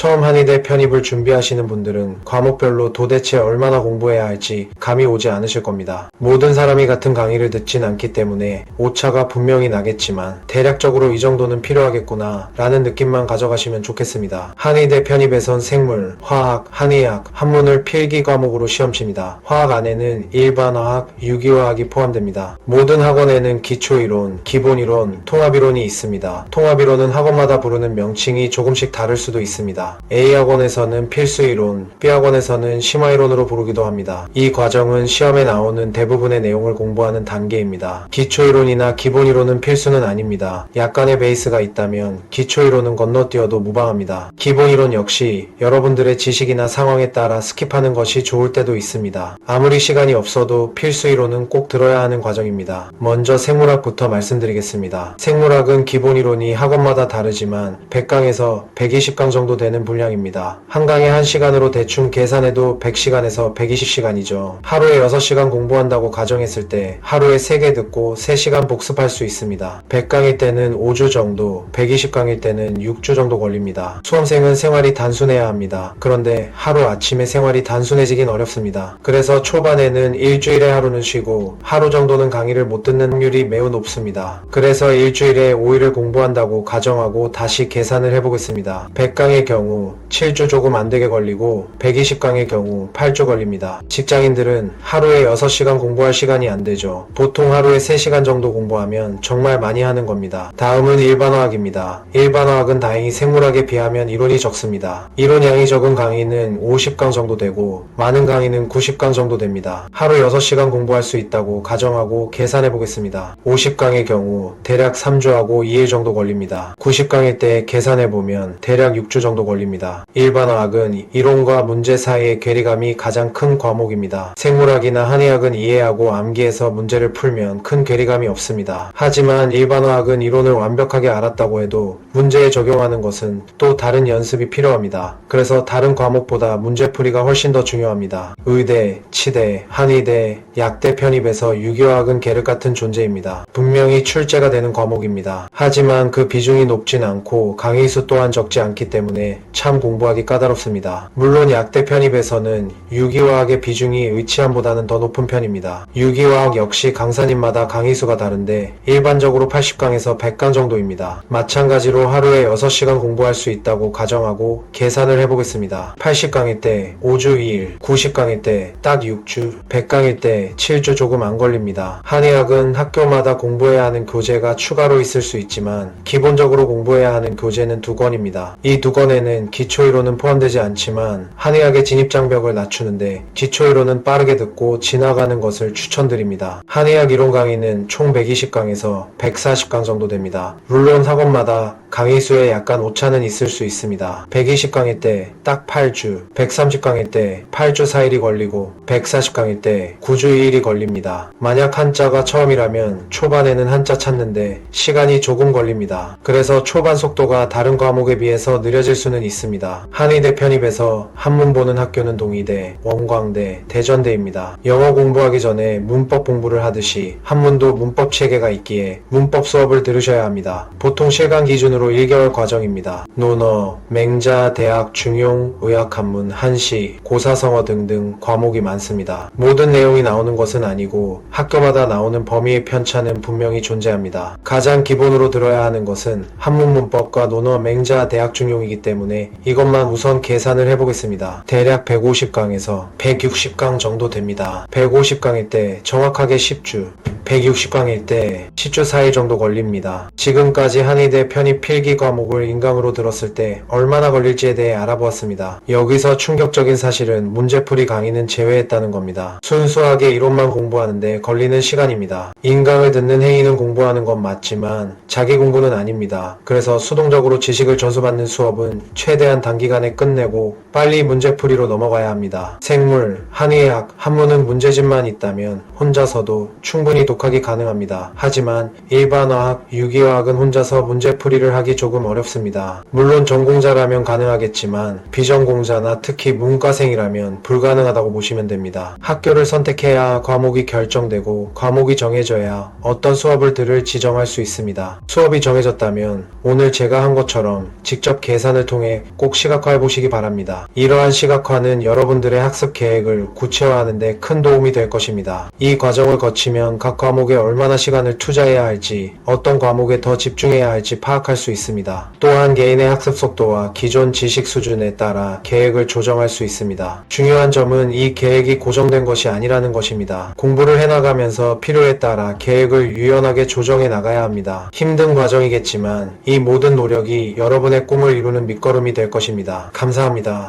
처음 한의대 편입을 준비하시는 분들은 과목별로 도대체 얼마나 공부해야 할지 감이 오지 않으실 겁니다. 모든 사람이 같은 강의를 듣진 않기 때문에 오차가 분명히 나겠지만 대략적으로 이 정도는 필요하겠구나 라는 느낌만 가져가시면 좋겠습니다. 한의대 편입에선 생물, 화학, 한의학, 한문을 필기 과목으로 시험 칩니다. 화학 안에는 일반화학, 유기화학이 포함됩니다. 모든 학원에는 기초이론, 기본이론, 통합이론이 있습니다. 통합이론은 학원마다 부르는 명칭이 조금씩 다를 수도 있습니다. A학원에서는 필수이론, B학원에서는 심화이론으로 부르기도 합니다. 이 과정은 시험에 나오는 대부분의 내용을 공부하는 단계입니다. 기초이론이나 기본이론은 필수는 아닙니다. 약간의 베이스가 있다면 기초이론은 건너뛰어도 무방합니다. 기본이론 역시 여러분들의 지식이나 상황에 따라 스킵하는 것이 좋을 때도 있습니다. 아무리 시간이 없어도 필수이론은 꼭 들어야 하는 과정입니다. 먼저 생물학부터 말씀드리겠습니다. 생물학은 기본이론이 학원마다 다르지만 100강에서 120강 정도 되는 분량입니다. 한 강에 1시간으로 대충 계산해도 100시간에서 120시간이죠. 하루에 6시간 공부한다고 가정했을 때 하루에 3개 듣고 3시간 복습할 수 있습니다. 100강일 때는 5주 정도, 120강일 때는 6주 정도 걸립니다. 수험생은 생활이 단순해야 합니다. 그런데 하루 아침에 생활이 단순해지긴 어렵습니다. 그래서 초반에는 일주일에 하루는 쉬고 하루 정도는 강의를 못 듣는 확률이 매우 높습니다. 그래서 일주일에 5일을 공부한다고 가정하고 다시 계산을 해보겠습니다. 100강의 경우 7주 조금 안되게 걸리고 120강의 경우 8주 걸립니다. 직장인들은 하루에 6시간 공부할 시간이 안되죠. 보통 하루에 3시간 정도 공부하면 정말 많이 하는 겁니다. 다음은 일반화학입니다. 일반화학은 다행히 생물학에 비하면 이론이 적습니다. 이론 양이 적은 강의는 50강 정도 되고 많은 강의는 90강 정도 됩니다. 하루 6시간 공부할 수 있다고 가정하고 계산해 보겠습니다. 50강의 경우 대략 3주하고 2일 정도 걸립니다. 90강일 때 계산해 보면 대략 6주 정도 걸립니다. 일반화학은 이론과 문제 사이의 괴리감이 가장 큰 과목입니다. 생물학이나 한의학은 이해하고 암기해서 문제를 풀면 큰 괴리감이 없습니다. 하지만 일반화학은 이론을 완벽하게 알았다고 해도 문제에 적용하는 것은 또 다른 연습이 필요합니다. 그래서 다른 과목보다 문제풀이가 훨씬 더 중요합니다. 의대, 치대, 한의대, 약대 편입에서 유기화학은 계륵 같은 존재입니다. 분명히 출제가 되는 과목입니다. 하지만 그 비중이 높진 않고 강의 수 또한 적지 않기 때문에 참 공부하기 까다롭습니다. 물론 약대 편입에서는 유기화학의 비중이 의치암보다는 더 높은 편입니다. 유기화학 역시 강사님마다 강의 수가 다른데 일반적으로 80강에서 100강 정도입니다. 마찬가지로 하루에 6시간 공부할 수 있다고 가정하고 계산을 해보겠습니다. 80강일 때 5주 2일, 90강일 때 딱 6주, 100강일 때 7주 조금 안 걸립니다. 한의학은 학교마다 공부해야 하는 교재가 추가로 있을 수 있지만 기본적으로 공부해야 하는 교재는 2권입니다. 이 2권에는 기초이론은 포함되지 않지만 한의학의 진입장벽을 낮추는데 기초이론은 빠르게 듣고 지나가는 것을 추천드립니다. 한의학 이론 강의는 총 120강에서 140강 정도 됩니다. 물론 학원마다 강의 수에 약간 오차는 있을 수 있습니다. 120강일 때 딱 8주, 130강일 때 8주 4일이 걸리고 140강일 때 9주 2일이 걸립니다. 만약 한자가 처음이라면 초반에는 한자 찾는데 시간이 조금 걸립니다. 그래서 초반 속도가 다른 과목에 비해서 느려질 수는 있습니다. 한의대 편입에서 한문 보는 학교는 동의대, 원광대, 대전대입니다. 영어 공부하기 전에 문법 공부를 하듯이 한문도 문법 체계가 있기에 문법 수업을 들으셔야 합니다. 보통 실강 기준으로 1개월 과정입니다. 논어, 맹자, 대학, 중용, 의학한문, 한시, 고사성어 등등 과목이 많습니다. 모든 내용이 나오는 것은 아니고 학교마다 나오는 범위의 편차는 분명히 존재합니다. 가장 기본으로 들어야 하는 것은 한문 문법과 논어, 맹자, 대학, 중용이기 때문에 이것만 우선 계산을 해보겠습니다. 대략 150강에서 160강 정도 됩니다. 150강일 때 정확하게 10주, 160강일 때 10주 4일 정도 걸립니다. 지금까지 한의대 편입 필기 과목을 인강으로 들었을 때 얼마나 걸릴지에 대해 알아보았습니다. 여기서 충격적인 사실은 문제풀이 강의는 제외했다는 겁니다. 순수하게 이론만 공부하는데 걸리는 시간입니다. 인강을 듣는 행위는 공부하는 건 맞지만 자기 공부는 아닙니다. 그래서 수동적으로 지식을 전수받는 수업은 최대한 단기간에 끝내고 빨리 문제풀이로 넘어가야 합니다. 생물, 한의학, 한문은 문제집만 있다면 혼자서도 충분히 독학이 가능합니다. 하지만 일반화학, 유기화학은 혼자서 문제풀이를 하기 조금 어렵습니다. 물론 전공자라면 가능하겠지만 비전공자나 특히 문과생이라면 불가능하다고 보시면 됩니다. 학교를 선택해야 과목이 결정되고 과목이 정해져야 어떤 수업을 들을 지정할 수 있습니다. 수업이 정해졌다면 오늘 제가 한 것처럼 직접 계산을 통해 때 꼭 시각화해 보시기 바랍니다. 이러한 시각화는 여러분들의 학습 계획을 구체화하는 데 큰 도움이 될 것입니다. 이 과정을 거치면 각 과목에 얼마나 시간을 투자해야 할지, 어떤 과목에 더 집중해야 할지 파악할 수 있습니다. 또한 개인의 학습 속도와 기존 지식 수준에 따라 계획을 조정할 수 있습니다. 중요한 점은 이 계획이 고정된 것이 아니라는 것입니다. 공부를 해나가면서 필요에 따라 계획을 유연하게 조정해 나가야 합니다. 힘든 과정이겠지만 이 모든 노력이 여러분의 꿈을 이루는 밑거름이 될 것입니다. 감사합니다.